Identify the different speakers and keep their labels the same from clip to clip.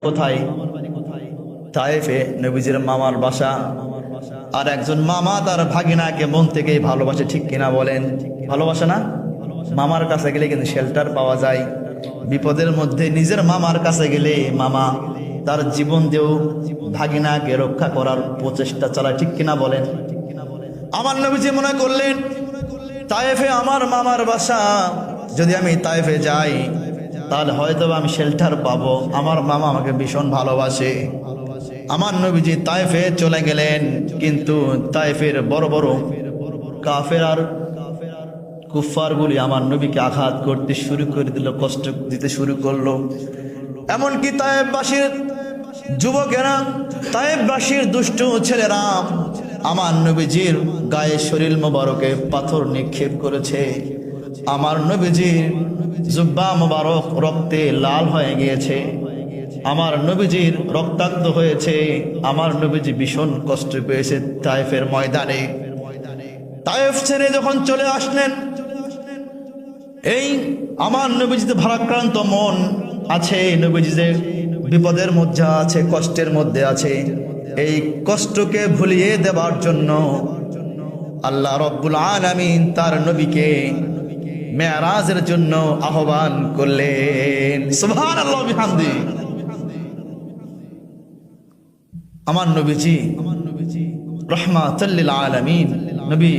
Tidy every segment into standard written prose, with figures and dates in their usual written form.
Speaker 1: কোথায়? তায়েফে নবীজির মামার বাসা। আর একজন মামা তার ভাগিনাকে মন থেকেই ভালোবাসে, ঠিক কিনা বলেন? ভালোবাসে না? মামার কাছে গেলে কিন্তু শেল্টার পাওয়া যায়। বিপদের মধ্যে নিজের মামার কাছে গেলে মামা তার জীবন দিয়েও ভাগিনাকে রক্ষা করার প্রচেষ্টা চালায়, ঠিক কিনা বলেন? আমার নবীজি মনে করলেন তায়েফে আমার মামার বাসা, যদি আমি তায়েফে যাই তাহলে হয়তো আমি শেল্টার পাবো, আমার মামা আমাকে ভীষণ ভালোবাসে। আমার নবীজি তায়েফে চলে গেলেন, কিন্তু তায়েফের বড় বড় কাফের আর কুফারগুলি আমার নবীকে আঘাত করতে শুরু করে দিল, কষ্ট দিতে শুরু করলো। এমনকি তায়েফবাসীর যুবকেরা, তায়েফবাসীর দুষ্ট ছেলেরা আমার নবীজির গায়ে শরীর মোবারকে পাথর নিক্ষেপ করেছে। আমার নবীজির জুব্বা মোবারক রক্তে লাল হয়ে গিয়েছে, আমার নবীজির রক্তাক্ত হয়েছে। আমার নবীজি ভীষণ কষ্ট পেয়েছে তায়েফের ময়দানে। তায়েফ ছেড়ে যখন চলে আসলেন, এই আমার নবীজিতে ভারাক্রান্ত মন আছে, নবীজি যে বিপদের মধ্যে আছে, কষ্টের মধ্যে আছে, এই কষ্টকে ভুলিয়ে দেবার জন্য আল্লাহ রব্বুল আলামিন তার নবীকে মেরাজের জন্য আহ্বান করলেন। সুবহানাল্লাহ বিহামদি। আমার নবীজি রাহমাতুল লিল আলামিন, নবী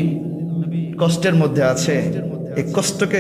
Speaker 1: কষ্টের মধ্যে আছে, এই কষ্টকে